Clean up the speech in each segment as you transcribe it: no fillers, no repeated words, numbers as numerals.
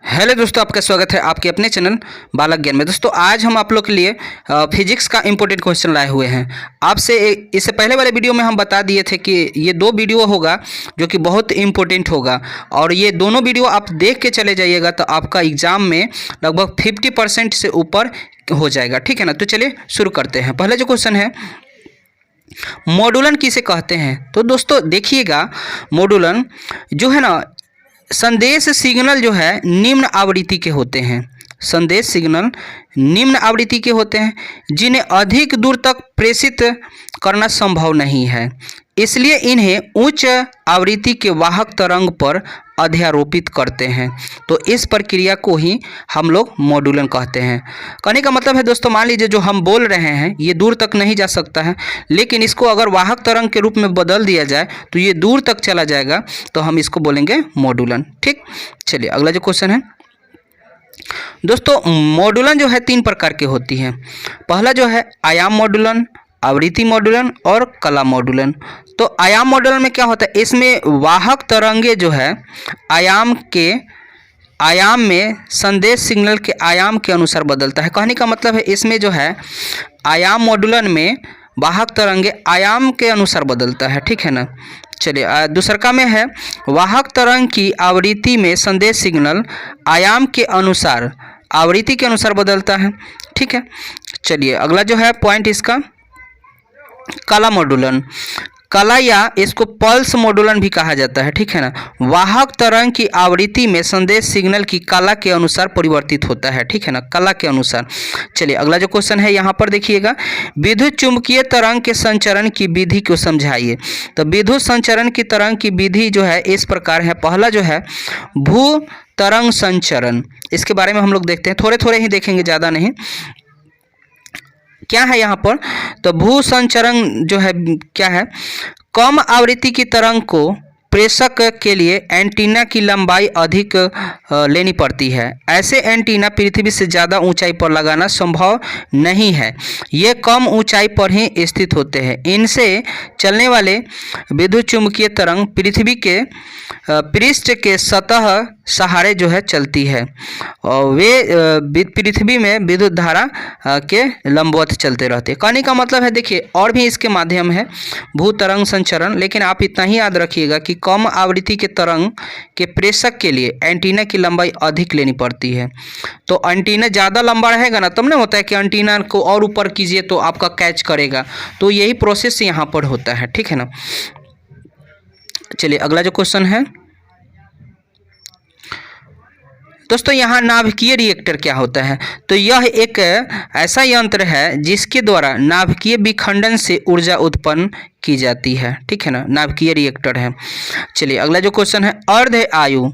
Hello दोस्तों, आपका स्वागत है आपके अपने चैनल बालक ज्ञान में। दोस्तों आज हम आप लोग के लिए फिजिक्स का इंपॉर्टेंट क्वेश्चन लाए हुए हैं। आपसे इससे पहले वाले वीडियो में हम बता दिए थे कि ये दो वीडियो होगा जो कि बहुत इंपॉर्टेंट होगा, और ये दोनों वीडियो आप देख के चले जाइएगा तो आपका एग्ज़ाम में लगभग 50% से ऊपर हो जाएगा। ठीक है ना। तो चलिए शुरू करते हैं। पहला जो क्वेश्चन है, मॉड्यूलन किसे कहते हैं। तो दोस्तों देखिएगा, मॉड्यूलन जो है ना, संदेश सिग्नल जो है निम्न आवृत्ति के होते हैं। संदेश सिग्नल निम्न आवृत्ति के होते हैं जिन्हें अधिक दूर तक प्रेषित करना संभव नहीं है, इसलिए इन्हें उच्च आवृत्ति के वाहक तरंग पर अध्यारोपित करते हैं। तो इस प्रक्रिया को ही हम लोग मॉड्यूलन कहते हैं। कहने का मतलब है दोस्तों, मान लीजिए जो हम बोल रहे हैं ये दूर तक नहीं जा सकता है, लेकिन इसको अगर वाहक तरंग के रूप में बदल दिया जाए तो ये दूर तक चला जाएगा, तो हम इसको बोलेंगे मॉड्यूलन। ठीक, चलिए अगला जो क्वेश्चन है दोस्तों, मॉड्यूलन जो है 3 प्रकार के होती हैं। पहला जो है आयाम मॉड्यूलन, आवृत्ति मॉड्यूलन और कला मॉड्यूलन। तो आयाम मॉड्यूलन में क्या होता है, इसमें वाहक तरंगे जो है आयाम में संदेश सिग्नल के आयाम के अनुसार बदलता है। कहने का मतलब है इसमें जो है आयाम मॉड्यूलन में वाहक तरंगे आयाम के अनुसार बदलता है। ठीक है ना। चलिए दूसरा में है वाहक तरंग की आवृत्ति में संदेश सिग्नल आयाम के अनुसार आवृत्ति के अनुसार बदलता है। ठीक है। चलिए अगला जो है पॉइंट इसका कला मॉड्यूलन। कला या इसको पल्स मॉड्यूलन भी कहा जाता है। ठीक है ना। वाहक तरंग की आवृत्ति में संदेश सिग्नल की कला के अनुसार परिवर्तित होता है। ठीक है ना, कला के अनुसार। चलिए अगला जो क्वेश्चन है यहाँ पर देखिएगा, विद्युत चुंबकीय तरंग के संचरण की विधि को समझाइए। तो विद्युत संचरण की तरंग की विधि जो है इस प्रकार है। पहला जो है भू तरंग संचरण, इसके बारे में हम लोग देखते हैं, थोड़े थोड़े ही देखेंगे, ज़्यादा नहीं। क्या है यहाँ पर, तो भू संचरण जो है क्या है, कम आवृत्ति की तरंग को प्रेषक के लिए एंटीना की लंबाई अधिक लेनी पड़ती है। ऐसे एंटीना पृथ्वी से ज़्यादा ऊंचाई पर लगाना संभव नहीं है, ये कम ऊंचाई पर ही स्थित होते हैं। इनसे चलने वाले विद्युत चुंबकीय तरंग पृथ्वी के पृष्ठ के सतह सहारे जो है चलती है, और वे पृथ्वी में विद्युत धारा के लंबवत चलते रहते हैं। कहने का मतलब है देखिए, और भी इसके माध्यम है भू तरंग संचरण, लेकिन आप इतना ही याद रखिएगा कि कम आवृत्ति के तरंग के प्रेषक के लिए एंटीना की लंबाई अधिक लेनी पड़ती है। तो एंटीना ज़्यादा लंबा रहेगा ना, तब ना होता है कि एंटीना को और ऊपर कीजिए तो आपका कैच करेगा। तो यही प्रोसेस यहाँ पर होता है। ठीक है ना। चलिए अगला जो क्वेश्चन है दोस्तों, यहाँ नाभिकीय रिएक्टर क्या होता है। तो यह एक ऐसा यंत्र है जिसके द्वारा नाभिकीय विखंडन से ऊर्जा उत्पन्न की जाती है। ठीक है ना, नाभिकीय रिएक्टर है। चलिए अगला जो क्वेश्चन है, अर्ध आयु,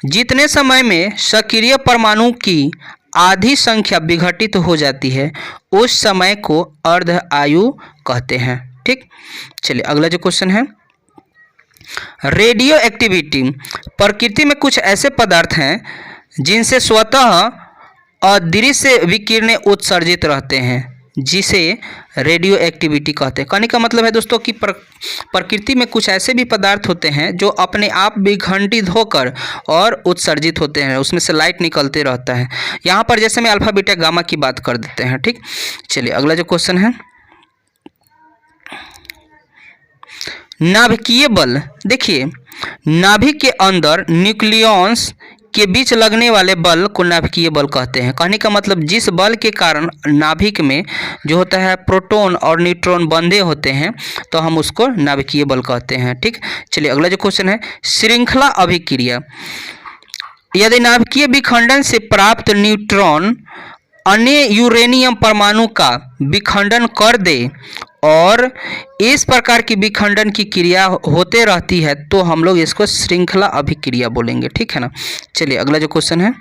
जितने समय में सक्रिय परमाणु की आधी संख्या विघटित हो जाती है उस समय को अर्ध आयु कहते हैं। ठीक, चलिए अगला जो क्वेश्चन है, रेडियो एक्टिविटी, प्रकृति में कुछ ऐसे पदार्थ हैं जिनसे स्वतः अदृश्य विकिरणें उत्सर्जित रहते हैं, जिसे रेडियो एक्टिविटी कहते हैं। कहने का मतलब है दोस्तों कि प्रकृति में कुछ ऐसे भी पदार्थ होते हैं जो अपने आप विखंडित होकर और उत्सर्जित होते हैं, उसमें से लाइट निकलते रहता है। यहाँ पर जैसे मैं अल्फा बीटा गामा की बात कर देते हैं। ठीक, चलिए अगला जो क्वेश्चन है, नाभिकीय बल। देखिए, नाभिक के अंदर न्यूक्लियॉन्स के बीच लगने वाले बल को नाभिकीय बल कहते हैं। कहने का मतलब जिस बल के कारण नाभिक में जो होता है प्रोटॉन और न्यूट्रॉन बंधे होते हैं तो हम उसको नाभिकीय बल कहते हैं। ठीक, चलिए अगला जो क्वेश्चन है, श्रृंखला अभिक्रिया। यदि नाभिकीय विखंडन से प्राप्त न्यूट्रॉन अन्य यूरेनियम परमाणु का विखंडन कर दे और इस प्रकार की विखंडन की क्रिया होते रहती है तो हम लोग इसको श्रृंखला अभिक्रिया बोलेंगे। ठीक है ना। चलिए अगला जो क्वेश्चन है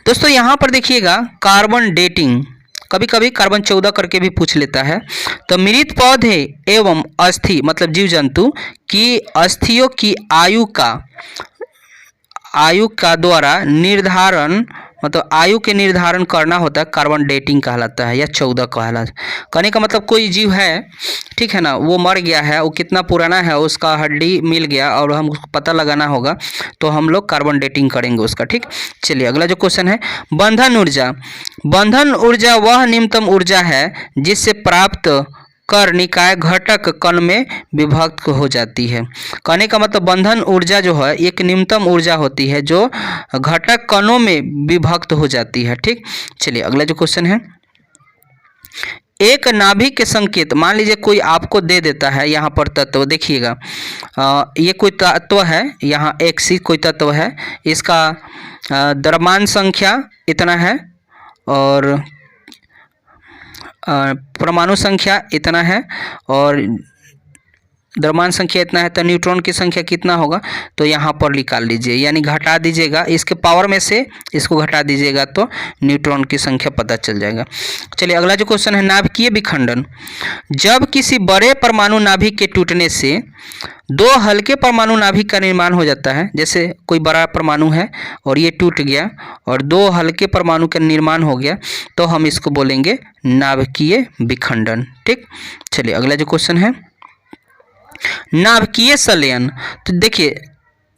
दोस्तों, यहाँ पर देखिएगा कार्बन डेटिंग, कभी कभी कार्बन 14 करके भी पूछ लेता है। तो मृत पौधे एवं अस्थि मतलब जीव जंतु की अस्थियों की आयु का द्वारा निर्धारण मतलब आयु के निर्धारण करना होता है, कार्बन डेटिंग कहलाता है या 14 कहलाता है। कहने का मतलब कोई जीव है, ठीक है ना, वो मर गया है, वो कितना पुराना है, उसका हड्डी मिल गया और हम उसको पता लगाना होगा, तो हम लोग कार्बन डेटिंग करेंगे उसका। ठीक, चलिए अगला जो क्वेश्चन है, बंधन ऊर्जा। बंधन ऊर्जा वह न्यूनतम ऊर्जा है जिससे प्राप्त कर निकाय घटक कण में विभक्त हो जाती है। कहने का मतलब बंधन ऊर्जा जो है एक न्यूनतम ऊर्जा होती है जो घटक कणों में विभक्त हो जाती है। ठीक, चलिए अगला जो क्वेश्चन है, एक नाभिक के संकेत, मान लीजिए कोई आपको दे देता है यहाँ पर तत्व, देखिएगा ये कोई तत्व है, यहाँ एक्सी कोई तत्व है, इसका द्रव्यमान संख्या इतना है और परमाणु संख्या इतना है और द्रव्यमान संख्या इतना है, तो न्यूट्रॉन की संख्या कितना होगा, तो यहाँ पर निकाल लीजिए, यानी घटा दीजिएगा, इसके पावर में से इसको घटा दीजिएगा तो न्यूट्रॉन की संख्या पता चल जाएगा। चलिए अगला जो क्वेश्चन है, नाभिकीय विखंडन। जब किसी बड़े परमाणु नाभिक के टूटने से दो हल्के परमाणु नाभिक का निर्माण हो जाता है, जैसे कोई बड़ा परमाणु है और ये टूट गया और दो हल्के परमाणु का निर्माण हो गया, तो हम इसको बोलेंगे नाभिकीय विखंडन। ठीक, चलिए अगला जो क्वेश्चन है, नाभिकीय संलयन। तो देखिए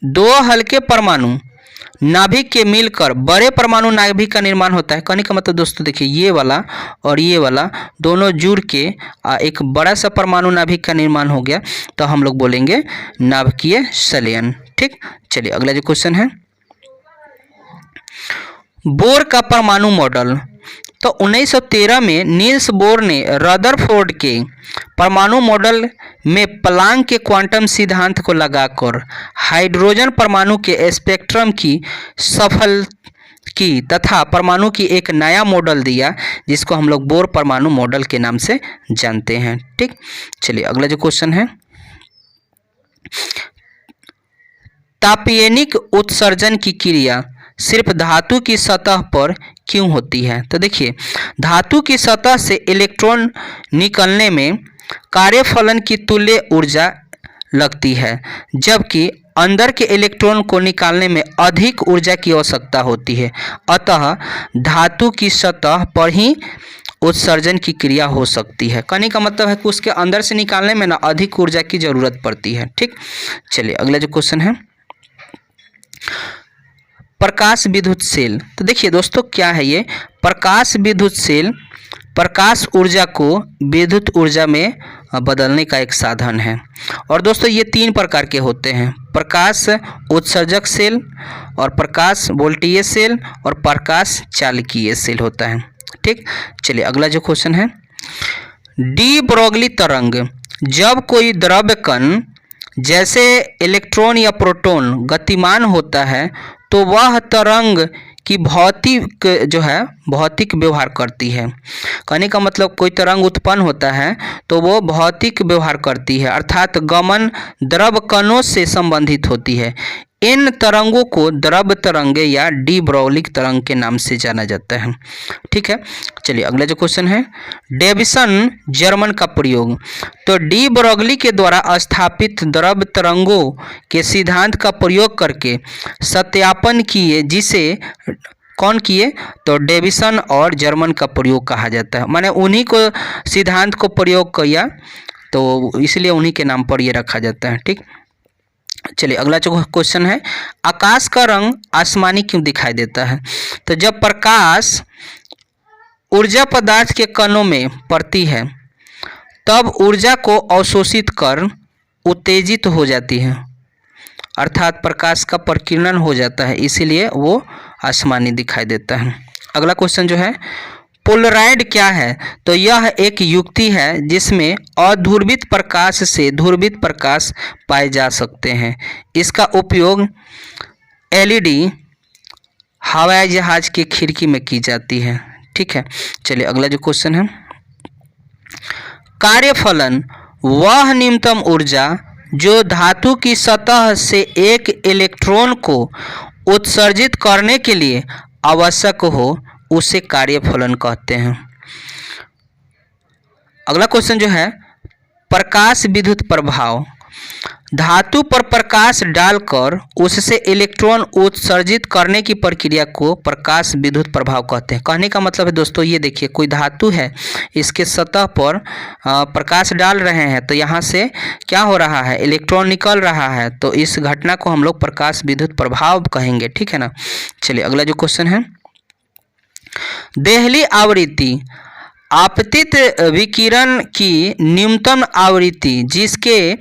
दो हल्के परमाणु नाभिक के मिलकर बड़े परमाणु नाभिक का निर्माण होता है। कहने का मतलब दोस्तों देखिए ये वाला और ये वाला दोनों जुड़ के एक बड़ा सा परमाणु नाभिक का निर्माण हो गया, तो हम लोग बोलेंगे नाभिकीय संलयन। ठीक, चलिए अगला जो क्वेश्चन है, बोर का परमाणु मॉडल। तो 1913 में नील्स बोर ने रदरफोर्ड के परमाणु मॉडल में प्लांक के क्वांटम सिद्धांत को लगाकर हाइड्रोजन परमाणु के स्पेक्ट्रम की सफल की तथा परमाणु की एक नया मॉडल दिया, जिसको हम लोग बोर परमाणु मॉडल के नाम से जानते हैं। ठीक, चलिए अगला जो क्वेश्चन है, तापीयनिक उत्सर्जन की क्रिया सिर्फ धातु की सतह पर क्यों होती है। तो देखिए धातु की सतह से इलेक्ट्रॉन निकलने में कार्यफलन की तुल्य ऊर्जा लगती है, जबकि अंदर के इलेक्ट्रॉन को निकालने में अधिक ऊर्जा की आवश्यकता होती है। अतः धातु की सतह पर ही उत्सर्जन की क्रिया हो सकती है। कहने का मतलब है कि उसके अंदर से निकालने में ना अधिक ऊर्जा की जरूरत पड़ती है। ठीक, चलिए अगला जो क्वेश्चन है, प्रकाश विद्युत सेल। तो देखिए दोस्तों क्या है ये प्रकाश विद्युत सेल, प्रकाश ऊर्जा को विद्युत ऊर्जा में बदलने का एक साधन है। और दोस्तों ये तीन प्रकार के होते हैं, प्रकाश उत्सर्जक सेल और प्रकाश वोल्टीय सेल और प्रकाश चालकीय सेल होता है। ठीक, चलिए अगला जो क्वेश्चन है, डी ब्रोगली तरंग। जब कोई द्रव्य कण जैसे इलेक्ट्रॉन या प्रोटॉन गतिमान होता है तो वह तरंग की भौतिक व्यवहार करती है। कहने का मतलब कोई तरंग उत्पन्न होता है तो वो भौतिक व्यवहार करती है, अर्थात गमन द्रव कणों से संबंधित होती है। इन तरंगों को द्रव तरंग या डी ब्रोगलिक तरंग के नाम से जाना जाता है। ठीक है, चलिए अगला जो क्वेश्चन है, डेविसन जर्मन का प्रयोग। तो डी ब्रोगली के द्वारा स्थापित द्रव तरंगों के सिद्धांत का प्रयोग करके सत्यापन किए, जिसे कौन किए, तो डेविसन और जर्मन का प्रयोग कहा जाता है। माने उन्हीं को सिद्धांत को प्रयोग किया तो इसलिए उन्हीं के नाम पर ये रखा जाता है। ठीक, चलिए अगला जो क्वेश्चन है, आकाश का रंग आसमानी क्यों दिखाई देता है। तो जब प्रकाश ऊर्जा पदार्थ के कणों में पड़ती है तब ऊर्जा को अवशोषित कर उत्तेजित हो जाती है, अर्थात प्रकाश का प्रकीर्णन हो जाता है, इसीलिए वो आसमानी दिखाई देता है। अगला क्वेश्चन जो है, पोलराइड क्या है। तो यह एक युक्ति है जिसमें अध्रुवित प्रकाश से ध्रुवित प्रकाश पाए जा सकते हैं। इसका उपयोग एलईडी हवाई जहाज की खिड़की में की जाती है। ठीक है, चलिए अगला जो क्वेश्चन है, कार्यफलन वह न्यूनतम ऊर्जा जो धातु की सतह से एक इलेक्ट्रॉन को उत्सर्जित करने के लिए आवश्यक हो उसे कार्यफलन कहते हैं। अगला क्वेश्चन जो है, प्रकाश विद्युत प्रभाव। धातु पर प्रकाश डालकर उससे इलेक्ट्रॉन उत्सर्जित करने की प्रक्रिया को प्रकाश विद्युत प्रभाव कहते हैं। कहने का मतलब है दोस्तों, ये देखिए कोई धातु है, इसके सतह पर प्रकाश डाल रहे हैं तो यहाँ से क्या हो रहा है, इलेक्ट्रॉन निकल रहा है, तो इस घटना को हम लोग प्रकाश विद्युत प्रभाव कहेंगे। ठीक है ना। चलिए अगला जो क्वेश्चन है, देहली आवृत्ति आपतित विकिरण की न्यूनतम आवृत्ति जिसके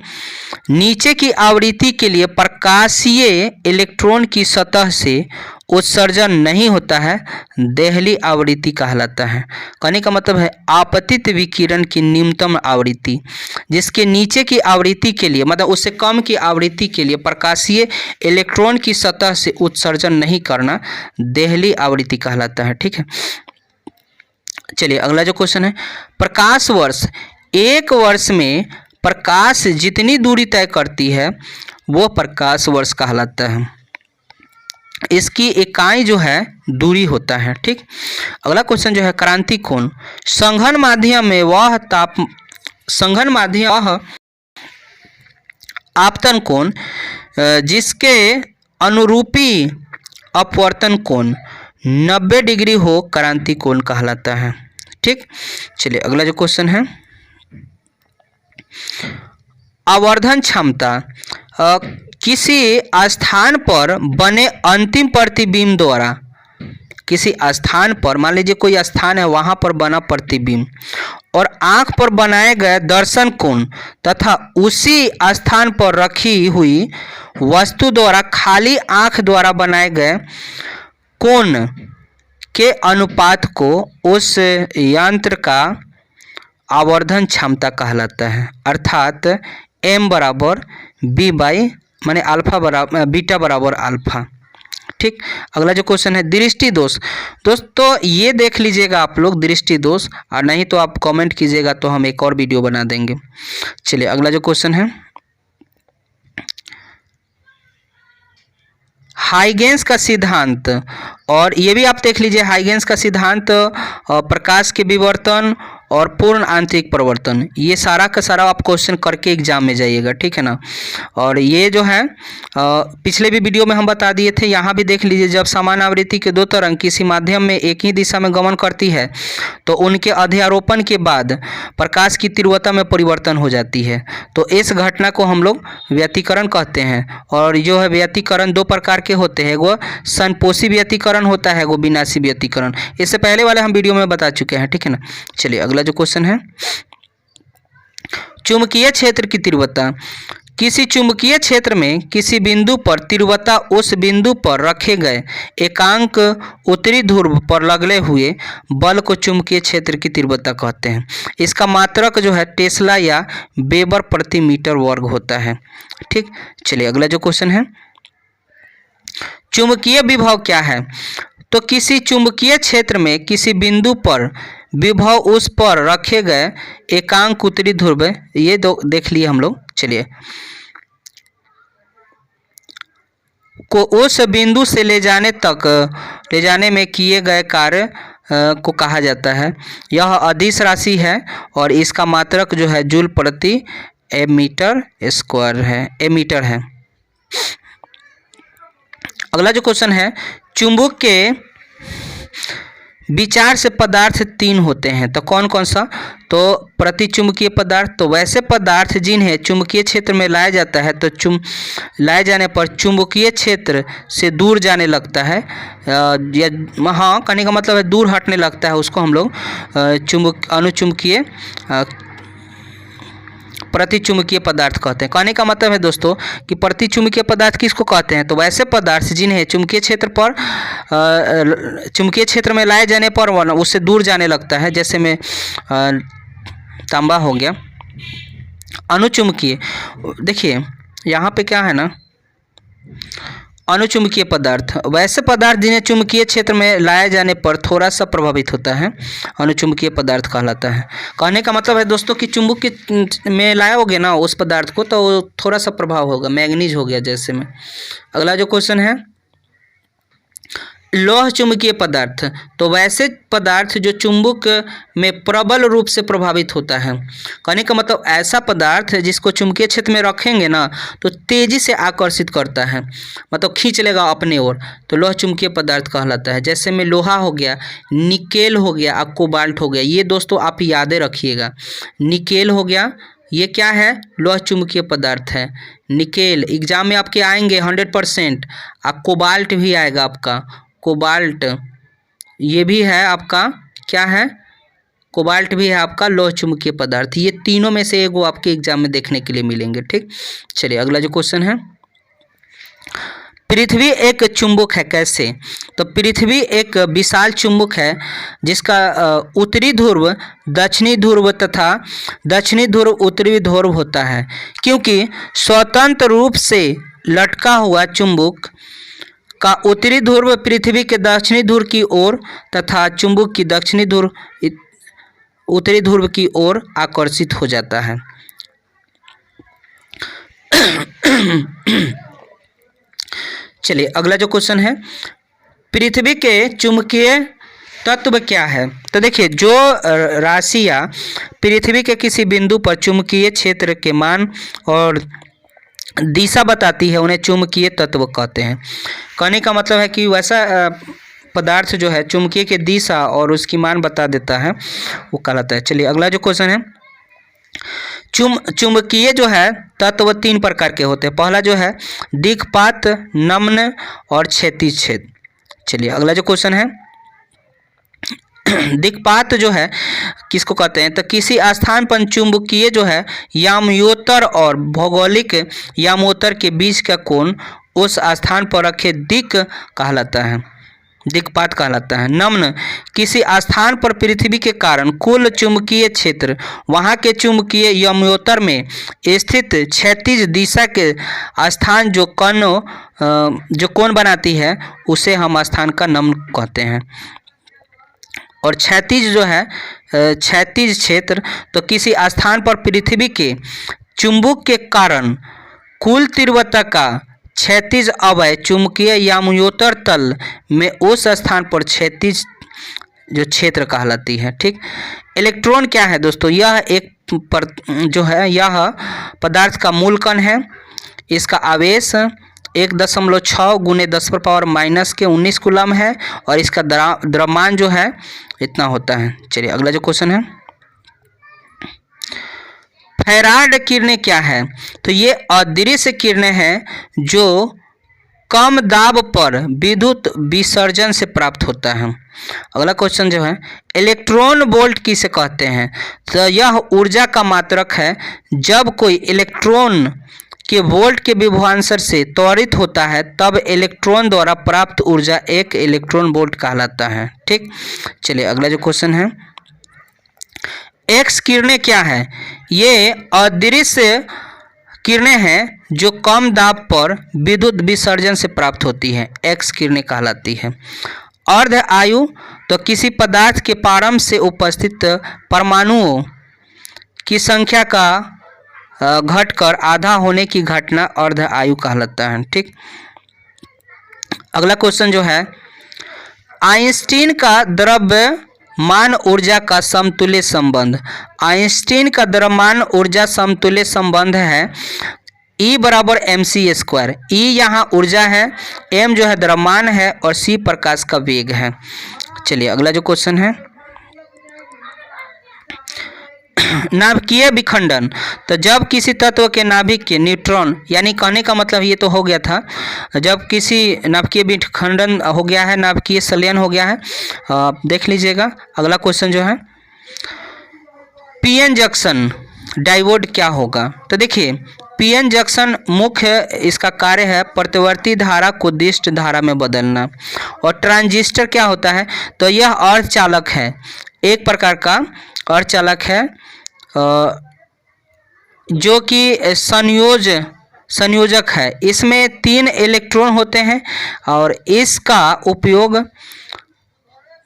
नीचे की आवृत्ति के लिए प्रकाशीय इलेक्ट्रॉन की सतह से उत्सर्जन नहीं होता है, देहली आवृत्ति कहलाता है। कहने का मतलब है आपतित विकिरण की न्यूनतम आवृत्ति जिसके नीचे की आवृत्ति के लिए, मतलब उससे कम की आवृत्ति के लिए प्रकाशीय इलेक्ट्रॉन की सतह से उत्सर्जन नहीं करना, देहली आवृत्ति कहलाता है। ठीक है। चलिए अगला जो क्वेश्चन है, प्रकाश वर्ष, एक वर्ष में प्रकाश जितनी दूरी तय करती है वो प्रकाश वर्ष कहलाता है। इसकी इकाई जो है दूरी होता है। ठीक। अगला क्वेश्चन जो है, क्रांति कोण, संघन माध्यम में वह आपतन कोण जिसके अनुरूपी अपवर्तन कोण 90 डिग्री हो, क्रांति कोण कहलाता है। ठीक। चलिए अगला जो क्वेश्चन है, आवर्धन क्षमता, किसी स्थान पर बने अंतिम प्रतिबिंब द्वारा, किसी स्थान पर, मान लीजिए कोई स्थान है वहाँ पर बना प्रतिबिंब और आँख पर बनाए गए दर्शन कोण तथा उसी स्थान पर रखी हुई वस्तु द्वारा खाली आँख द्वारा बनाए गए कोण के अनुपात को उस यंत्र का आवर्धन क्षमता कहलाता है। अर्थात m बराबर b बाई माने अल्फा बराबर बीटा बराबर अल्फा। ठीक। अगला जो क्वेश्चन है, दृष्टि दोष, दोस्तों ये देख लीजिएगा आप लोग दृष्टि दोष, और नहीं तो आप कमेंट कीजिएगा तो हम एक और वीडियो बना देंगे। चलिए अगला जो क्वेश्चन है, हाइगेंस का सिद्धांत, और ये भी आप देख लीजिए हाइगेंस का सिद्धांत, प्रकाश के विवर्तन और पूर्ण आंतरिक प्रवर्तन, ये सारा का सारा आप क्वेश्चन करके एग्जाम में जाइएगा। ठीक है ना। और ये जो है पिछले भी वीडियो में हम बता दिए थे, यहाँ भी देख लीजिए, जब समान आवृत्ति के दो तरंग किसी माध्यम में एक ही दिशा में गमन करती है तो उनके अध्यारोपण के बाद प्रकाश की तीव्रता में परिवर्तन हो जाती है, तो इस घटना को हम लोग व्यतिकरण कहते हैं। और जो है व्यतिकरण दो प्रकार के होते हैं, वो संपोषी व्यतिकरण होता है, वो विनाशी व्यतिकरण, इससे पहले वाले हम वीडियो में बता चुके हैं। ठीक है ना। चलिए अगला जो क्वेश्चन है, चुंबकीय क्षेत्र की तीव्रता, किसी चुंबकीय क्षेत्र में किसी बिंदु पर तीव्रता उस बिंदु पर रखे गए एकांक उत्तरी ध्रुव पर लगले हुए बल को चुंबकीय क्षेत्र की तीव्रता कहते हैं। इसका मात्रक जो है टेस्ला या वेबर प्रति मीटर वर्ग होता है। ठीक। चलिए अगला जो क्वेश्चन है, चुंबकीय विभव क्या है, तो किसी चुंबकीय क्षेत्र में किसी बिंदु पर विभव उस पर रखे गए एकांक उत्तरी ध्रुव, ये दो देख लिए हम लोग। चलिए, को उस बिंदु से ले जाने में किए गए कार्य को कहा जाता है। यह अदिश राशि है और इसका मात्रक जो है जूल प्रति मीटर स्क्वायर है, मीटर है। अगला जो क्वेश्चन है, चुंबक के विचार से पदार्थ तीन होते हैं, तो कौन कौन सा, तो प्रतिचुंबकीय पदार्थ, तो वैसे पदार्थ जिन्हें चुंबकीय क्षेत्र में लाया जाता है तो लाए जाने पर चुंबकीय क्षेत्र से दूर जाने लगता है, या हाँ कहने का मतलब है दूर हटने लगता है, उसको हम लोग अनुचुंबकीय प्रतिचुंबकीय पदार्थ कहते हैं। कहने का मतलब है दोस्तों कि प्रतिचुंबकीय पदार्थ किसको कहते हैं, तो वैसे पदार्थ जिन्हें चुंबकीय क्षेत्र में लाए जाने पर उससे दूर जाने लगता है, जैसे में तांबा हो गया। अनुचुंबकीय, देखिए यहाँ पे क्या है ना, अनुचुंबकीय पदार्थ, वैसे पदार्थ जिन्हें चुंबकीय क्षेत्र में लाए जाने पर थोड़ा सा प्रभावित होता है, अनुचुंबकीय पदार्थ कहलाता है। कहने का मतलब है दोस्तों कि चुंबक के में लाओगे ना उस पदार्थ को तो थोड़ा सा प्रभाव होगा, मैग्नीज हो गया जैसे में। अगला जो क्वेश्चन है, लोह चुंबकीय पदार्थ, तो वैसे पदार्थ जो चुंबक में प्रबल रूप से प्रभावित होता है। कहने का मतलब ऐसा पदार्थ जिसको चुंबकीय क्षेत्र में रखेंगे ना तो तेजी से आकर्षित करता है, मतलब खींच लेगा अपने ओर, तो लोह चुंबकीय पदार्थ कहलाता है। जैसे में लोहा हो गया, निकेल हो गया और कोबाल्ट हो गया, ये दोस्तों आप यादें रखिएगा। निकेल हो गया, ये क्या है, लोह चुंबकीय पदार्थ है। निकेल एग्जाम में आपके आएंगे 100%। और कोबाल्ट भी आएगा आपका, कोबाल्ट ये भी है आपका, क्या है, कोबाल्ट भी है आपका लोह चुंबकीय पदार्थ। ये तीनों में से एक वो आपके एग्जाम में देखने के लिए मिलेंगे। ठीक, चलिए अगला जो क्वेश्चन है, पृथ्वी एक चुंबक है कैसे? तो पृथ्वी एक विशाल चुंबक है जिसका उत्तरी ध्रुव दक्षिणी ध्रुव तथा दक्षिणी ध्रुव उत्तरी ध्रुव होता है। क्योंकि स्वतंत्र रूप से लटका हुआ चुंबक का उत्तरी ध्रुव पृथ्वी के दक्षिणी ध्रुव की ओर तथा चुंबक की दक्षिणी ध्रुव उत्तरी ध्रुव की ओर आकर्षित हो जाता है। चलिए अगला जो क्वेश्चन है, पृथ्वी के चुंबकीय तत्व क्या है? तो देखिए, जो राशियाँ पृथ्वी के किसी बिंदु पर चुंबकीय क्षेत्र के मान और दिशा बताती है उन्हें चुंबकीय तत्व कहते हैं। कहने का मतलब है कि वैसा पदार्थ जो है चुंबकीय की दिशा और उसकी मान बता देता है, वो कहलाता है। चलिए अगला जो क्वेश्चन है, चुंबकीय जो है तत्व 3 प्रकार के होते हैं। पहला जो है दिक्पात, नम्न और क्षैतिज छेद। चलिए अगला जो क्वेश्चन है, दिक्पात जो है किसको कहते हैं? तो किसी स्थान पर चुंबकीय जो है याम्योत्तर और भौगोलिक यामोत्तर के बीच का कोण उस स्थान पर रखे दिक् कहलाता है, दिक्पात कहलाता है। नम्न किसी स्थान पर पृथ्वी के कारण कुल चुंबकीय क्षेत्र वहाँ के चुंबकीय याम्योत्तर में स्थित क्षैतिज दिशा के स्थान जो कोण बनाती है उसे हम स्थान का नम्न कहते हैं। और क्षैतिज जो है क्षैतिज क्षेत्र, तो किसी स्थान पर पृथ्वी के चुंबक के कारण कुल तीव्रता का क्षैतिज अवयव चुंबकीय याम्योत्तर तल में उस स्थान पर क्षैतिज जो क्षेत्र कहलाती है। ठीक, इलेक्ट्रॉन क्या है दोस्तों? यह एक जो है यह पदार्थ का मूल कण है। इसका आवेश 1.6 × 10⁻⁻19 कूलम है और इसका द्रव्यमान जो है इतना होता है। चलिए अगला जो क्वेश्चन है, फैराड किरणें क्या है? तो ये अदृश्य किरणें हैं जो कम दाब पर विद्युत विसर्जन से प्राप्त होता है। अगला क्वेश्चन जो है, इलेक्ट्रॉन वोल्ट किसे कहते हैं? तो यह ऊर्जा का मात्रक है। जब कोई इलेक्ट्रॉन के वोल्ट के विभवांतर से त्वरित होता है तब इलेक्ट्रॉन द्वारा प्राप्त ऊर्जा एक इलेक्ट्रॉन वोल्ट कहलाता है। ठीक, चलिए अगला जो क्वेश्चन है, एक्स किरणें क्या है? ये अदृश्य किरणें हैं जो कम दाब पर विद्युत विसर्जन से प्राप्त होती हैं, एक्स किरणें कहलाती है। अर्ध आयु, तो किसी पदार्थ के प्रारंभ से उपस्थित परमाणुओं की संख्या का घटकर आधा होने की घटना अर्ध आयु कहलाता है। ठीक, अगला क्वेश्चन जो है, आइंस्टीन का द्रव्यमान ऊर्जा का समतुल्य संबंध। आइंस्टीन का द्रव्यमान ऊर्जा समतुल्य संबंध है E = mc²। E यहाँ ऊर्जा है, m जो है द्रव्यमान है और c प्रकाश का वेग है। चलिए अगला जो क्वेश्चन है, नाभिकीय विखंडन, तो जब किसी तत्व के नाभिक के न्यूट्रॉन, यानी कहने का मतलब ये तो हो गया था, जब किसी नाभिकीय विखंडन हो गया है, नाभिकीय संलयन हो गया है, देख लीजिएगा। अगला क्वेश्चन जो है, पीएन जंक्शन डायोड क्या होगा? तो देखिए, पीएन जंक्शन मुख्य इसका कार्य है प्रतिवर्ती धारा को दिष्ट धारा में बदलना। और ट्रांजिस्टर क्या होता है? तो यह अर्धचालक है, एक प्रकार का अर्धचालक है जो कि संयोजक है। इसमें 3 इलेक्ट्रॉन होते हैं और इसका उपयोग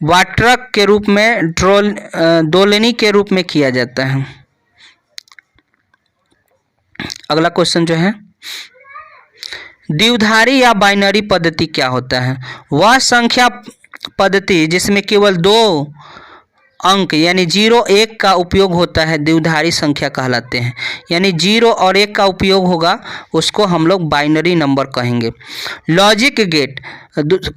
वाटरक के रूप में दोलनी के रूप में किया जाता है। अगला क्वेश्चन जो है, द्विधारी या बाइनरी पद्धति क्या होता है? वह संख्या पद्धति जिसमें केवल 2 अंक यानी 0 1 का उपयोग होता है द्विधारी संख्या कहलाते हैं। यानी 0 और 1 का उपयोग होगा, उसको हम लोग बाइनरी नंबर कहेंगे। लॉजिक गेट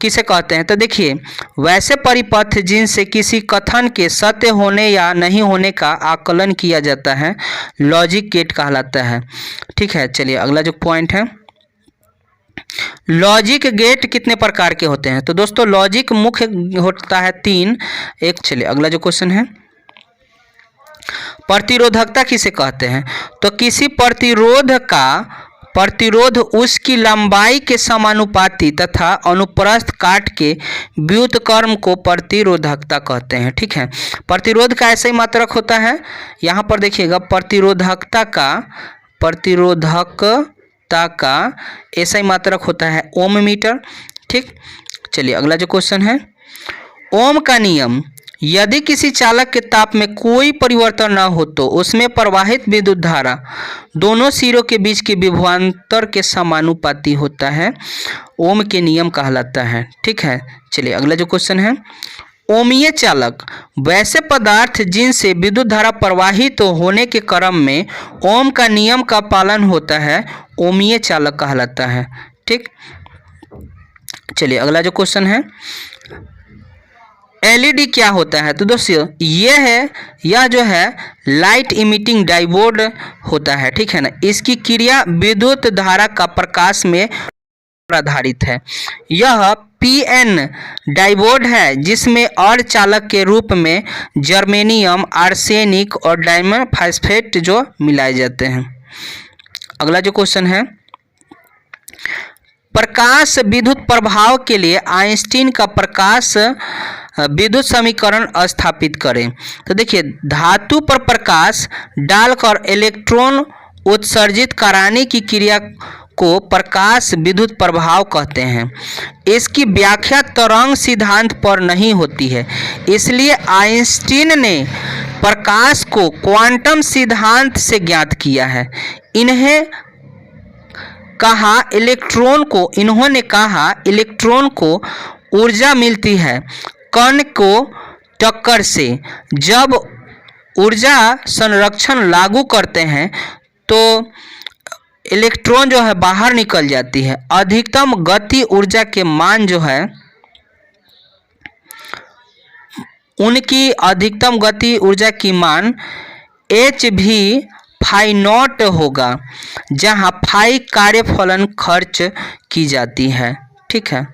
किसे कहते हैं? तो देखिए, वैसे परिपथ जिनसे किसी कथन के सत्य होने या नहीं होने का आकलन किया जाता है, लॉजिक गेट कहलाता है। ठीक है, चलिए अगला जो पॉइंट है, लॉजिक गेट कितने प्रकार के होते हैं? तो दोस्तों लॉजिक मुख्य होता है 3। एक चलिए अगला जो क्वेश्चन है, प्रतिरोधकता किसे कहते हैं? तो किसी प्रतिरोध उसकी लंबाई के समानुपाती तथा अनुप्रस्थ काट के व्युत्क्रम को प्रतिरोधकता कहते हैं। ठीक है, प्रतिरोध का ऐसा ही मात्रक होता है। यहाँ पर देखिएगा, प्रतिरोधकता का ऐसा ही मात्रक होता है ओम मीटर। ठीक, चलिए अगला जो क्वेश्चन है, ओम का नियम, यदि किसी चालक के ताप में कोई परिवर्तन न हो तो उसमें प्रवाहित विद्युत धारा दोनों सिरों के बीच के विभवांतर के समानुपाती होता है, ओम के नियम कहलाता है। ठीक है, चलिए अगला जो क्वेश्चन है, ओमीय चालक वैसे पदार्थ जिनसे विद्युत धारा प्रवाहित होने के क्रम में ओम का नियम का पालन होता है, ओमीय चालक कहलाता है। ठीक, चलिए अगला जो क्वेश्चन है, एलईडी क्या होता है? तो दोस्तों यह जो है लाइट इमिटिंग डायोड होता है। ठीक है ना, इसकी क्रिया विद्युत धारा का प्रकाश में आधारित है। यह पीएन डायोड है जिसमें अर्धचालक के रूप में जर्मेनियम, आर्सेनिक और डायमंड फास्फेट जो मिलाए जाते हैं। अगला जो क्वेश्चन है, प्रकाश विद्युत प्रभाव के लिए आइंस्टीन का प्रकाश विद्युत समीकरण स्थापित करें। तो देखिए, धातु पर प्रकाश डालकर इलेक्ट्रॉन उत्सर्जित कराने की क्रिया को प्रकाश विद्युत प्रभाव कहते हैं। इसकी व्याख्या तरंग सिद्धांत पर नहीं होती है, इसलिए आइंस्टीन ने प्रकाश को क्वांटम सिद्धांत से ज्ञात किया है। इन्होंने कहा इलेक्ट्रॉन को ऊर्जा मिलती है कण को टक्कर से। जब ऊर्जा संरक्षण लागू करते हैं तो इलेक्ट्रॉन जो है बाहर निकल जाती है। अधिकतम गति ऊर्जा के मान जो है, उनकी अधिकतम गति ऊर्जा की मान hv फाई नॉट होगा, जहां फाई कार्यफलन खर्च की जाती है। ठीक है,